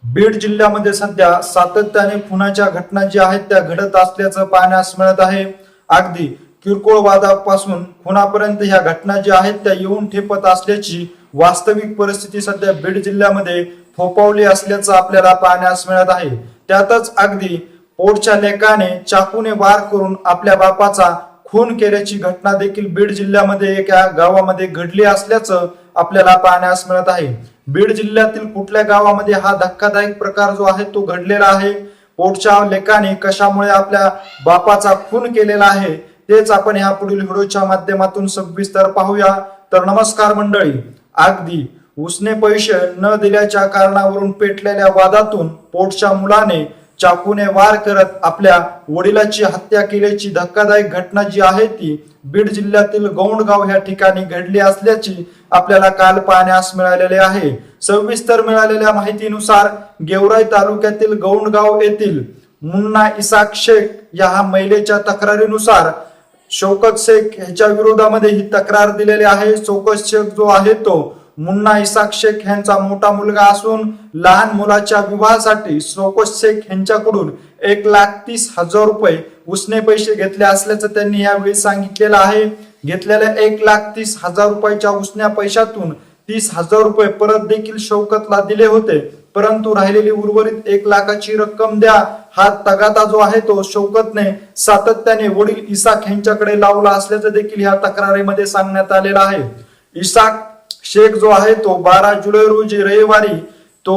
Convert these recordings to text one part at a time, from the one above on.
बीड जिल्ह्यामध्ये सध्या सातत्याने खुनाच्या घटना ज्या आहेत त्या घडत असल्याचं पाहण्यास मिळत आहे। अगदी किरकोळ वादापासून खुनापर्यंत ह्या घटना ज्या आहेत त्या येऊन ठेपत असल्याची वास्तविक परिस्थिती सध्या बीड जिल्ह्यामध्ये फोफावली असल्याचं आपल्याला पाहण्यास मिळत आहे। त्यातच अगदी पोटच्या लेकाने चाकूने वार करून आपल्या बापाचा खून केल्याची घटना देखील बीड जिल्ह्यामध्ये एका गावामध्ये घडली असल्याचं आपल्याला पाहण्यास मिळत आहे। बीड जिल्ह्यातील कुठल्या गावामध्ये हा धक्कादायक प्रकार जो आहे तो घडलेला आहे, पोटच्या लेकाने कशामुळे आपल्या बापाचा खून केलेला आहे तेच आपण ह्या पुढील व्हिडिओच्या माध्यमातून सविस्तर पाहूया। तर नमस्कार मंडळी, अगदी उसने पैसे न दिल्याच्या कारणावरून पेटलेल्या वादातून पोटच्या मुलाने चाकूने वार करत आपल्या वडिलाची हत्या केल्याची धक्कादायक घटना जी आहे ती बीड जिल्ह्यातील गौंडगाव ह्या ठिकाणी घडली असल्याची आपल्याला काल पाहण्यास मिळालेले आहे। सविस्तर मिळालेल्या माहितीनुसार गेवराई तालुक्यातील गौंडगाव येथील मुन्ना इसाक शेख या महिलेच्या तक्रारीनुसार शौकत शेख ह्याच्या विरोधामध्ये ही तक्रार दिलेली आहे। शौकत शेख जो आहे तो मुन्ना इसाक शेख यांचा मोठा मुलगा असून लहान मुलाच्या विवाहासाठी शौकत शेख यांच्याकडून 1,30,000 रुपये उसने पैसे घेतले असल्याचं त्यांनी यावेळी सांगितलेलं आहे। घेतलेल्या 1,30,000 रुपयाच्या उसन्या पैशातून 30,000 रुपये परत देखील शौकतला दिले होते, परंतु राहिलेली उर्वरित 1 लाखाची रक्कम द्या हा तगादा जो आहे तो शौकतने सातत्याने वडील इसाक यांच्याकडे लावला असल्याचं देखील ह्या तक्रारीमध्ये सांगण्यात आलेलं आहे। इसाक शेख जो आहे तो 12 जुलै रोजी रविवारी तो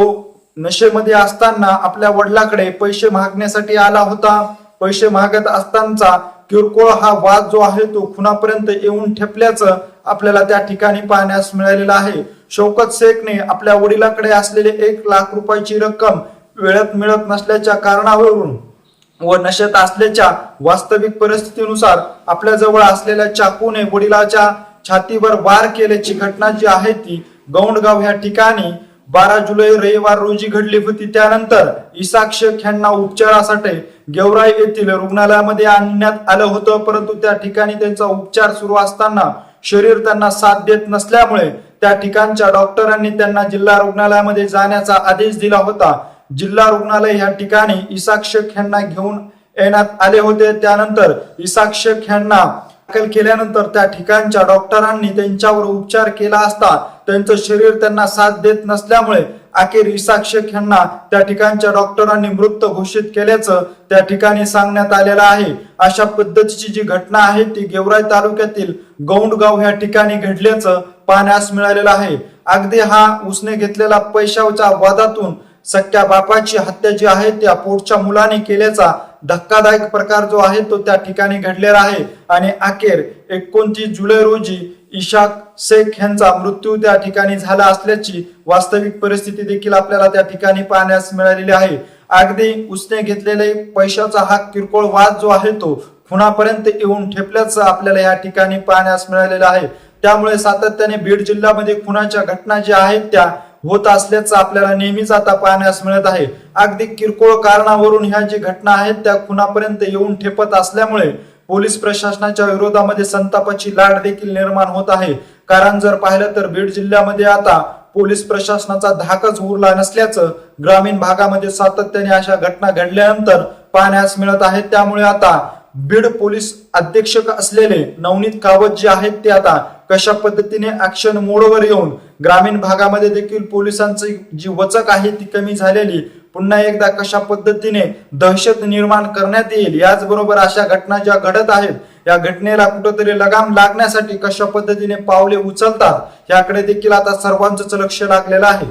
नशेमध्ये असताना आपल्या वडिलांकडे पैसे मागण्यासाठी आला होता। पैसे मागत असताना किरकोळ हा वाद जो आहे तो खुनापर्यंत येऊन ठेपल्याचं आपल्याला त्या ठिकाणी पाहण्यास मिळालेलं आहे। शौकत शेखने आपल्या वडिलांकडे असलेले 1 लाख रुपयाची रक्कम वेळेत मिळत नसल्याच्या कारणावरून व नशेत असल्याच्या वास्तविक परिस्थितीनुसार आपल्या जवळ असलेल्या चाकूने वडिलाच्या छातीवर वार केल्याची घटना जी आहे ती गौंडगाव ह्या ठिकाणी 12 जुलै रविवार रोजी घडली होती। त्यानंतर इसाक शेख यांना उपचारासाठी गेवराई येथील रुग्णालयामध्ये आणण्यात आलं होतं, परंतु त्या ठिकाणी त्यांचा उपचार सुरू असताना शरीर त्यांना साथ देत नसल्यामुळे त्या ठिकाणच्या डॉक्टरांनी त्यांना जिल्हा रुग्णालयामध्ये जाण्याचा आदेश दिला होता। जिल्हा रुग्णालय ह्या ठिकाणी इसाक शेख यांना घेऊन येण्यात आले होते। त्यानंतर इसाक शेख यांना दाखल केल्यानंतर त्या ठिकाणच्या डॉक्टरांनी त्यांच्यावर उपचार केला असता त्यांचं शरीर त्यांना साथ देत नसल्यामुळे अखेर इसाक शेख यांना त्या ठिकाणच्या डॉक्टरांनी मृत घोषित केल्याचं त्या ठिकाणी सांगण्यात आलेलं आहे। अशा पद्धतीची जी घटना आहे ती गेवराई तालुक्यातील गौंडगाव ह्या ठिकाणी घडल्याचं पाहण्यास मिळालेलं आहे। अगदी हा उसने घेतलेला पैशाच्या वादातून सख्या बापाची हत्या जी आहे त्या पोटच्या मुलाने केल्याचा धक्कादायक प्रकार जो आहे तो त्या ठिकाणी घडलेला आहे आणि अखेर 29 जुलै रोजी इसाक शेख यांचा मृत्यू त्या ठिकाणी झाला असल्याची वास्तविक परिस्थिती देखील आपल्याला त्या ठिकाणी पाहण्यास मिळालेली आहे। अगदी उसने घेतलेले पैशाचा हा किरकोळ वाद जो आहे तो खुनापर्यंत येऊन ठेपल्याचं आपल्याला या ठिकाणी पाहण्यास मिळालेलं आहे। त्यामुळे सातत्याने बीड जिल्ह्यामध्ये खुनाच्या घटना ज्या आहेत त्या होत असल्याचं आपल्याला नेहमीच आता पाहण्यास मिळत आहे। अगदी किरकोळ कारणावरून ह्या जी घटना आहेत त्या खुनापर्यंत येऊन ठेपत असल्यामुळे पोलीस प्रशासनाच्या विरोधामध्ये संतापाची लाट देखील निर्माण होत आहे। कारण जर पाहिलं तर बीड जिल्ह्यामध्ये आता पोलीस प्रशासनाचा धाकच उरला नसल्याचं ग्रामीण भागामध्ये सातत्याने अशा घटना घडल्यानंतर पाहण्यास मिळत आहे। त्यामुळे आता बीड पोलीस अधीक्षक असलेले नवनीत कावत जे आहेत ते आता कशा पद्धतीने ऍक्शन मोडवर येऊन ग्रामीण भागामध्ये देखील पोलिसांची जी वचक आहे ती कमी झालेली पुन्हा एकदा कशा पद्धतीने दहशत निर्माण करण्यात येईल, याचबरोबर अशा घटना ज्या घडत आहेत या घटनेला कुठेतरी लगाम लागण्यासाठी कशा पद्धतीने पावले उचलतात याकडे देखील आता सर्वांचंच लक्ष लागलेलं आहे।